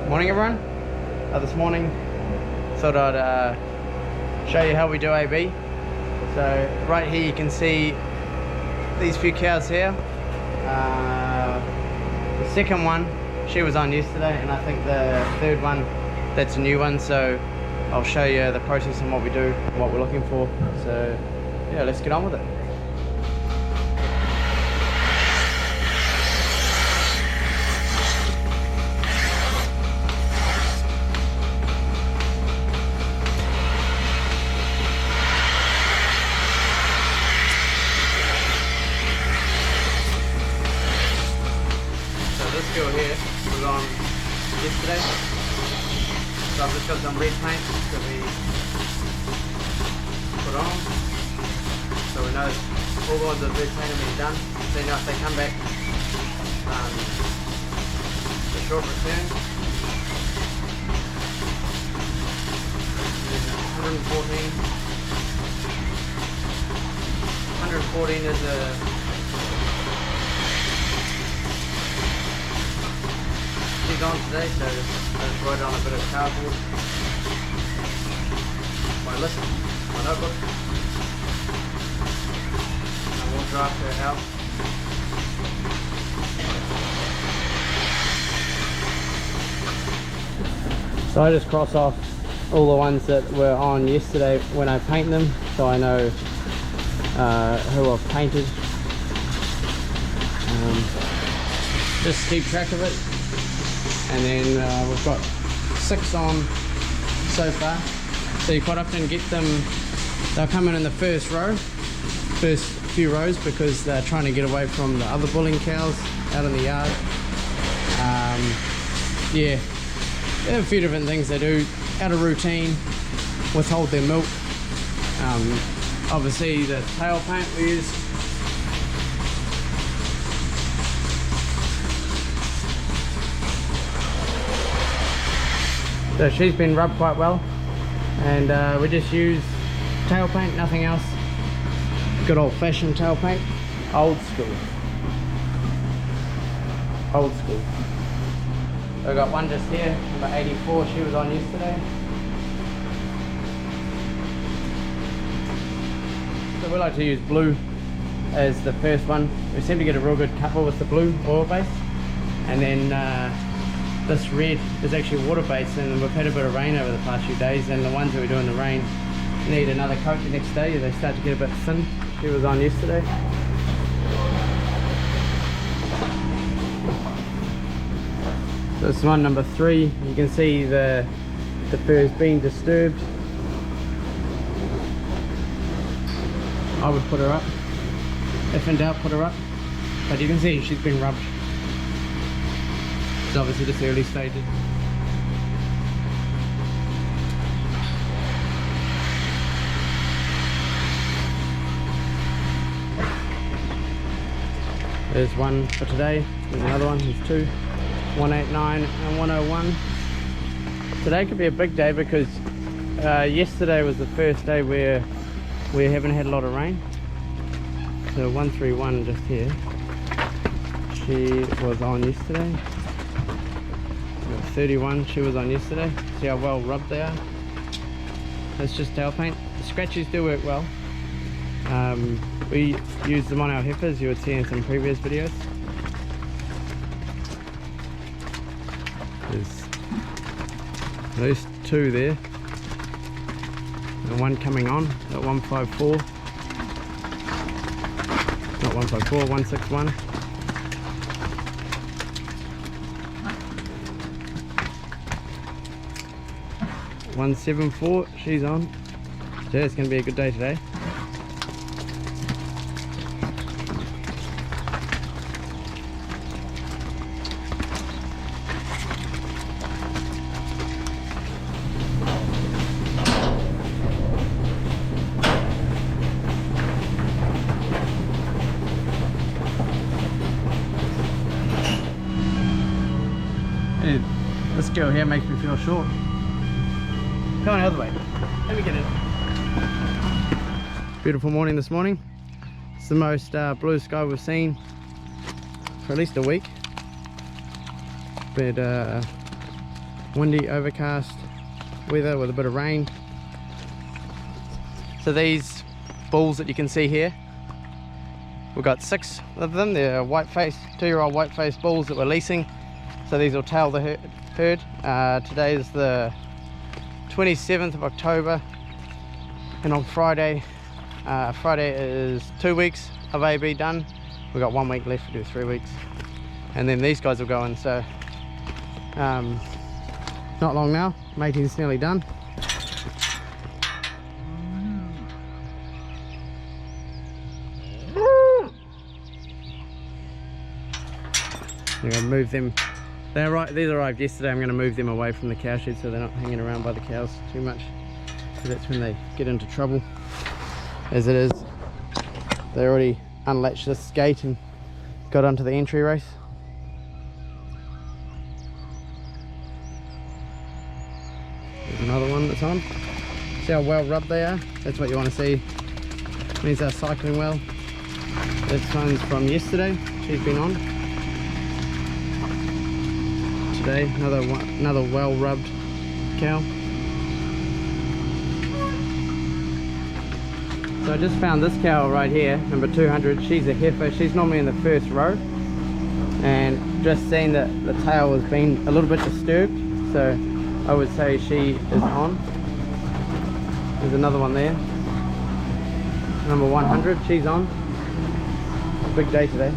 Morning everyone. This morning thought I'd show you how we do AB. So right here you can see these few cows here. The second one, she was on yesterday, and I think the third one, that's a new one. So I'll show you the process and what we do, what we're looking for. So yeah, let's get on with it. This girl here was on yesterday, so I've just got some red paint that we put on, so we know all the red paint have been done. So now if they come back the short return, and 114 is a she's on today, so I just wrote on a bit of cardboard. My list, my notebook. I will draft her out. So I just cross off all the ones that were on yesterday when I paint them, so I know who I've painted. Just keep track of it. And then we've got 6 on so far, so you quite often get them, they'll come in the first few rows, because they're trying to get away from the other bulling cows out in the yard. Yeah, they have a few different things they do out of routine, withhold their milk. Obviously the tail paint we use, so she's been rubbed quite well, and we just use tail paint, nothing else. Good old-fashioned tail paint, old school. Old school. So I got one just here, number 84. She was on yesterday. So we like to use blue as the first one. We seem to get a real good couple with the blue oil base, and then this red is actually water based, and we've had a bit of rain over the past few days, and the ones that we do in the rain need another coat the next day. They start to get a bit thin. She was on yesterday. So this is one, number 3. You can see the fur's being disturbed. I would put her up. If in doubt, put her up. But you can see she's been rubbed. It's obviously just early stages. There's one for today. There's another one. There's 2. 189 and 101. Today could be a big day, because yesterday was the first day where we haven't had a lot of rain. So 131 just here. She was on yesterday. 31, she was on yesterday. See how well rubbed they are? That's just tail paint. The scratches do work well. We use them on our heifers, you would see in some previous videos. There's those 2 there. And one coming on at 154. Not 154, 161. 174, she's on. So it's going to be a good day today. Hey, this girl here makes me feel short. Going the other way. Let me get in. Beautiful morning this morning. It's the most blue sky we've seen for at least a week. But windy, overcast weather with a bit of rain. So these bulls that you can see here, we've got 6 of them. They're white-faced, 2-year-old white-faced bulls that we're leasing. So these will tail the herd. Today is the 27th of October, and on Friday is 2 weeks of AB done. We've got 1 week left to do 3 weeks, and then these guys will go in. So not long now, mating's nearly done. I'm going to move them. These arrived yesterday. I'm going to move them away from the cow shed so they're not hanging around by the cows too much, because that's when they get into trouble. As it is, they already unlatched this gate and got onto the entry race. There's another one that's on. See how well rubbed they are? That's what you want to see. Means they're cycling well. This one's from yesterday. She's been on. Today, another well rubbed cow. So I just found this cow right here, number 200. She's a heifer. She's normally in the first row, and just seeing that the tail has been a little bit disturbed, so I would say she is on. There's another one there, number 100. She's on. Big day today.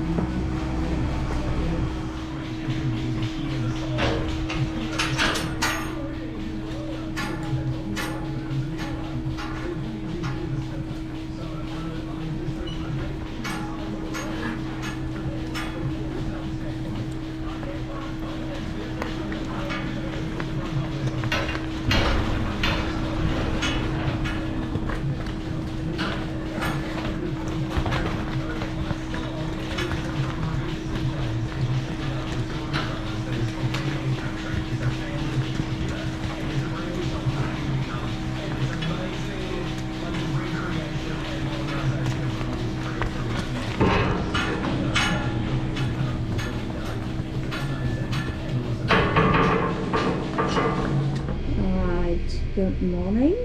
Good morning.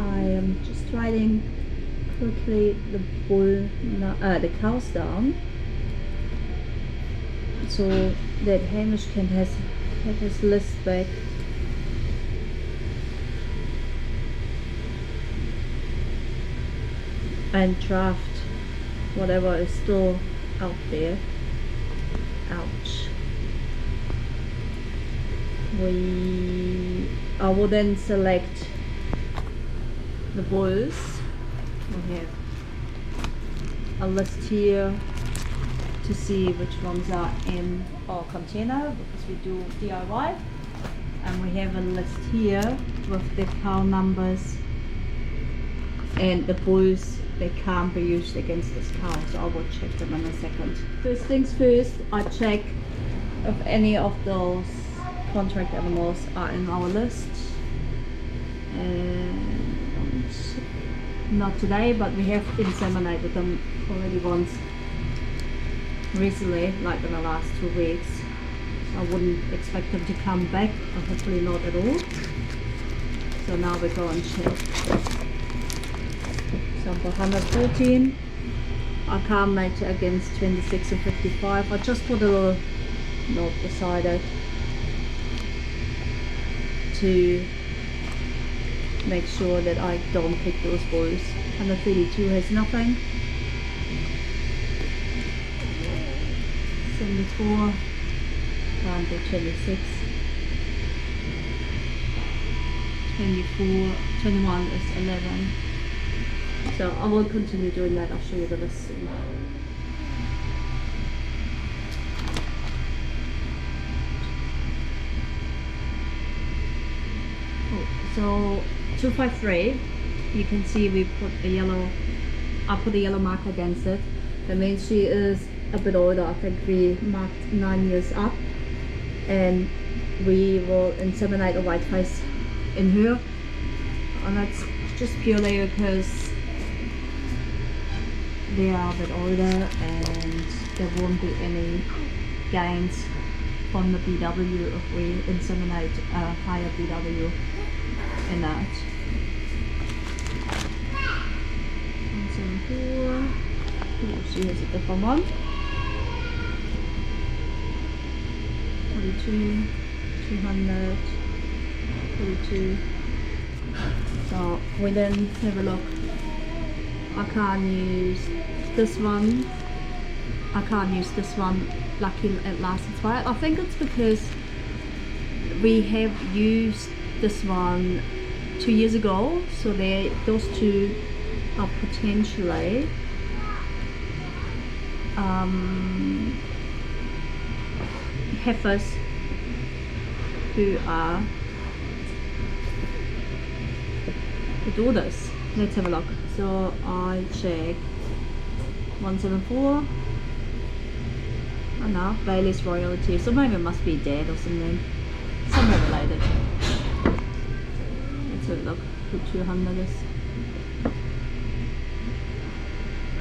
I am just riding quickly the cows down, so that Hamish can have his list back. And draft whatever is still out there. Ouch. I will then select the bulls. We have a list here to see which ones are in our container, because we do DIY, and we have a list here with the cow numbers and the bulls that can't be used against this cow, so I will check them in a second. First things first, I check if any of those contract animals are in our list, and not today, but we have inseminated them already once recently, like in the last 2 weeks. So I wouldn't expect them to come back, or hopefully not at all. So now we go and check. So for 114, I can't match it against 26 and 55. I just put a little note beside it to make sure that I don't pick those bulls. 132 has nothing. 74 can't do 26. 24, 21 is 11. So I will continue doing that. I'll show you the list soon. So 253, you can see we put a yellow, I put a yellow mark against it. That means she is a bit older. I think we marked 9 years up, and we will inseminate a white face in her, and that's just purely because they are a bit older and there won't be any gains from the BW if we inseminate a higher BW in that. 174. Oh, she has a different one. 42, 200, 42. So we then have a look. I can't use this one. I can't use this one. Lucky at last expired. I think it's because we have used this one 2 years ago, so those two are potentially heifers who are the daughters. Let's have a look. So I check 174. Oh no, Bailey's royalty. So maybe it must be dead or something. Somewhere related. Let's have a look who 200 is.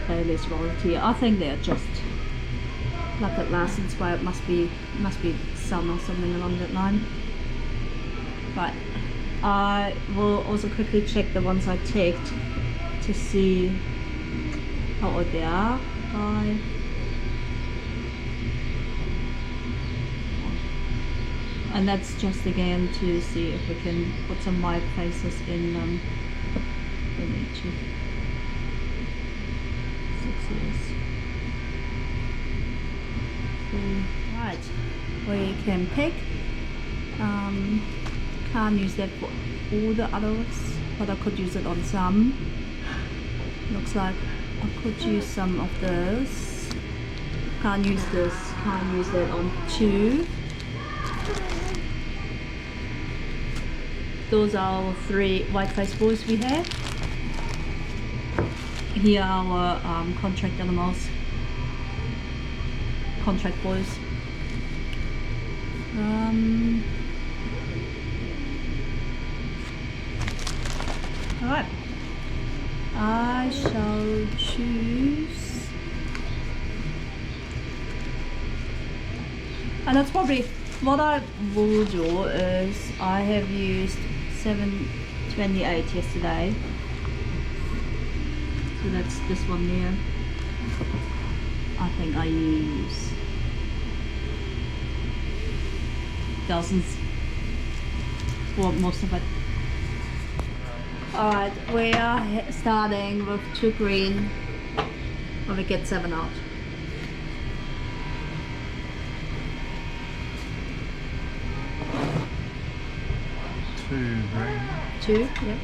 Bailey's royalty. I think they're just like at last inspired. Must be son or something along that line. But I will also quickly check the ones I tagged to see how old they are. 5. And that's just again to see if we can put some white faces in each 6 years. Right, we can pick. Can't use that for all the others, but I could use it on some. Looks like I could use some of this. Can't use this, can't use that on 2. Those are our 3 white-faced boys we have. Here are our contract animals, contract boys. Alright, I shall choose, and that's probably what I will do. Is I have used 728 yesterday, so that's this one there. I think I use dozens, well, most of it. Alright, we are starting with 2 green when we get 7 out. 2 green. 2, yep.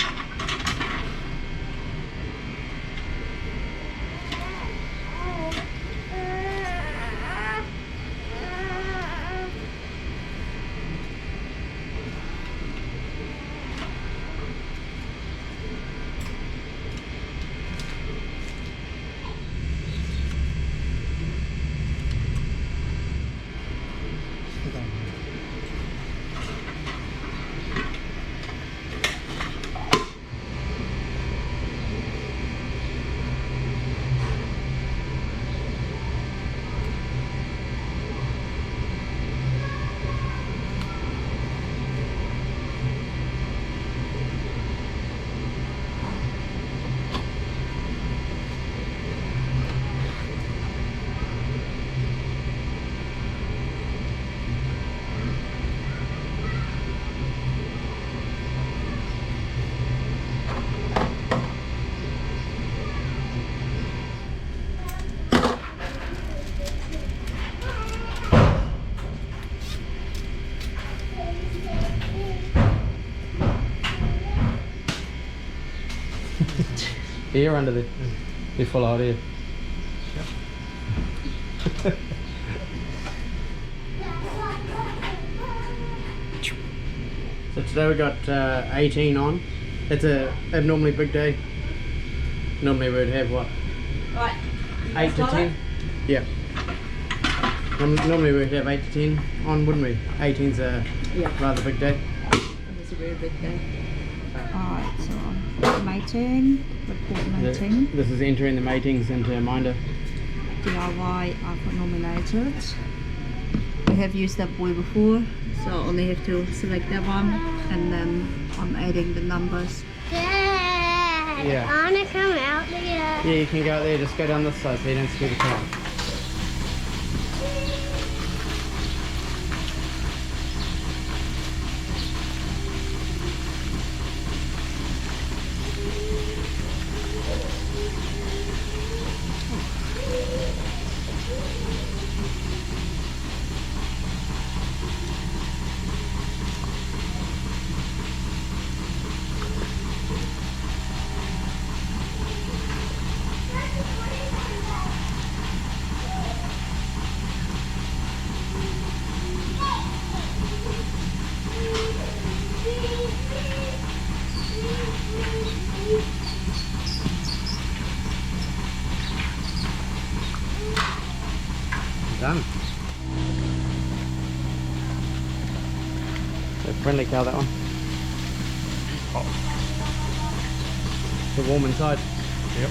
Here under the full out here. Yep. So today we got 18 on. It's a normally big day. Normally we'd have what? Right. 8 to 10? Yeah. Normally we'd have 8 to 10 on, wouldn't we? 18's a rather big day. It's a very big day. Alright, so mating, report mating. This is entering the matings into Minder. DIY I've nominated. we have used that bull before, so I only have to select that one, and then I'm adding the numbers. Dad, Yeah. I want to come out there. Yeah, you can go out there, just go down this side so you don't scare the cow. Done. So friendly cow, that one. The warm inside. Yep.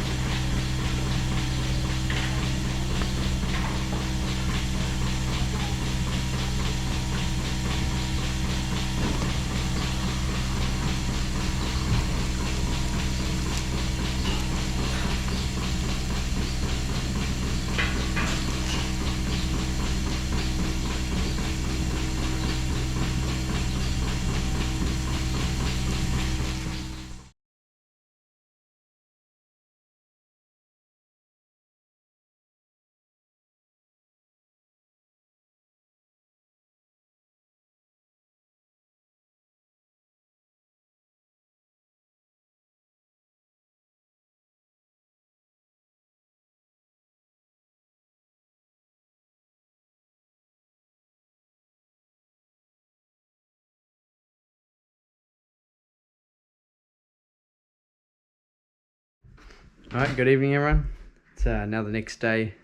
Alright, good evening everyone. It's now the next day.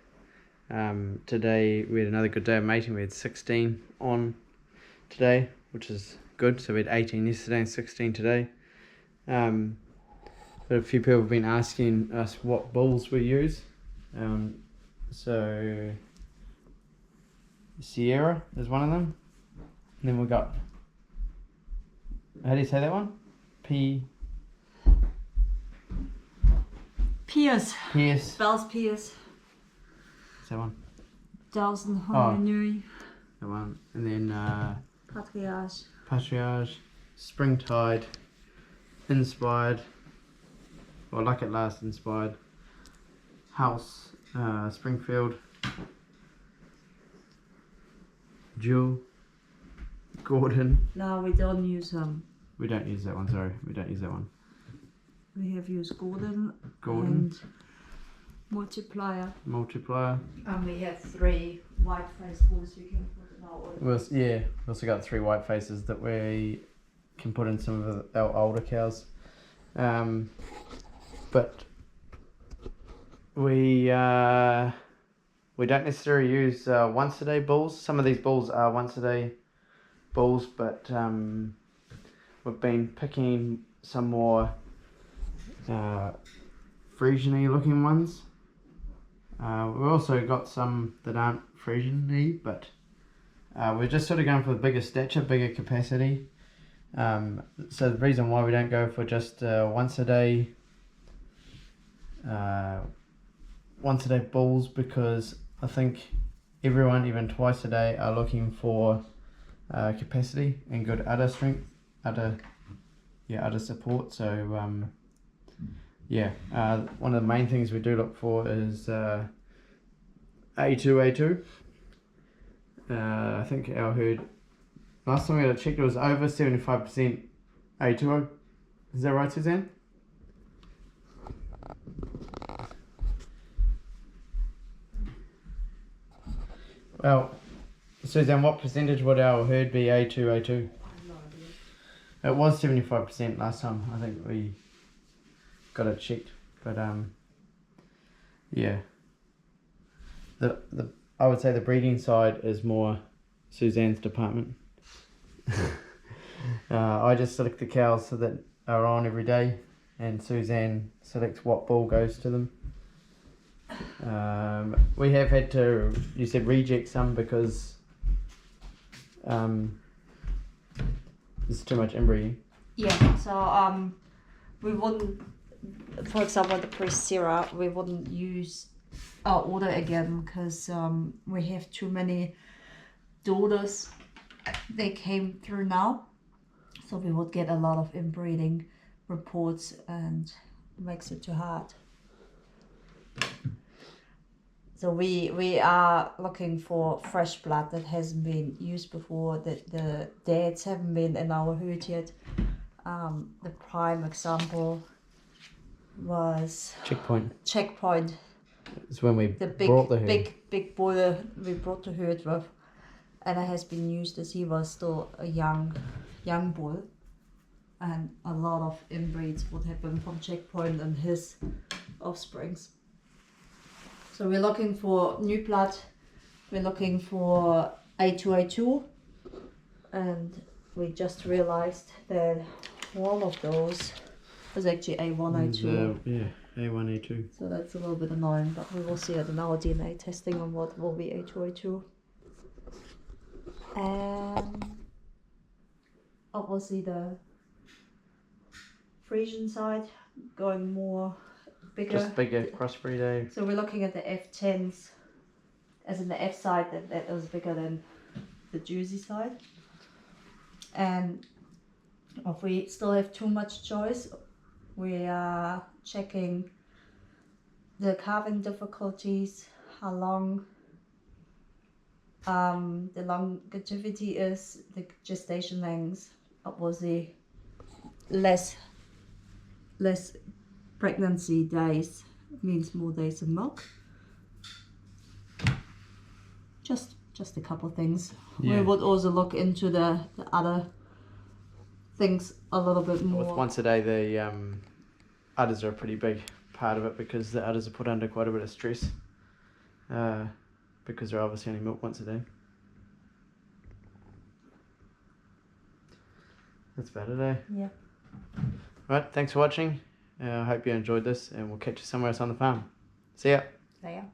Today we had another good day of mating. We had 16 on today, which is good. So we had 18 yesterday and 16 today. But a few people have been asking us what bulls we use. So Sierra is one of them. And then we got, how do you say that one? Pierce. Pierce. Bell's Pierce. Is that one? Dalton Oh. Honey That one. And then Patriarch. Patriarch, Springtide, Inspired, or Like It Last Inspired, House, Springfield, Jewel, Gordon. No, we don't use We don't use that one, sorry, we don't use that one. we have used Gordon Gordon. and Multiplier. Multiplier. And we have 3 white face bulls we can put in our order. We also got 3 white faces that we can put in some of our older cows. But we don't necessarily use once a day bulls. Some of these bulls are once a day bulls, but we've been picking some more Frisian-y looking ones. We've also got some that aren't Frisian-y, but we're just sort of going for the bigger stature, bigger capacity. So the reason why we don't go for just once a day bulls, because I think everyone, even twice a day, are looking for capacity and good udder strength, udder support. So one of the main things we do look for is A2. I think our herd, last time we had it checked, it was over 75% A2O. Is that right, Suzanne? Well, Suzanne, what percentage would our herd be A2O2? It was 75% last time. I think we got it checked, but yeah. I would say the breeding side is more Suzanne's department. I just select the cows that are on every day, and Suzanne selects what bull goes to them. We have had to, you said, reject some because there's too much inbreeding. Yeah, so we wouldn't, for example, the Pricera, we wouldn't use our order again because we have too many daughters. They came through now, so we would get a lot of inbreeding reports and makes it too hard. So we are looking for fresh blood that hasn't been used before, that the dads haven't been in our herd yet. The prime example was Checkpoint, It's when we the brought the herd. big boy we brought the herd with, and it has been used as he was still a young bull, and a lot of inbreeds would happen from Checkpoint and his offsprings. So we're looking for new blood, we're looking for A2A2, and we just realized that one of those is actually A1A2. Yeah, A1A2. So that's a little bit annoying, but we will see it in our DNA testing on what will be A2A2. And obviously the Frisian side going more bigger. Just bigger crossbreed, eh? So we're looking at the F10s, as in the F side that is bigger than the Jersey side. And if we still have too much choice, we are checking the calving difficulties, how long the longevity is, the gestation lengths, obviously less pregnancy days means more days of milk. Just a couple things. Yeah. We would also look into the other things a little bit more. With once a day, the udders are a pretty big part of it because the udders are put under quite a bit of stress because they're obviously only milked once a day. That's about it, eh? Yeah. Right, thanks for watching. I hope you enjoyed this, and we'll catch you somewhere else on the farm. See ya. There.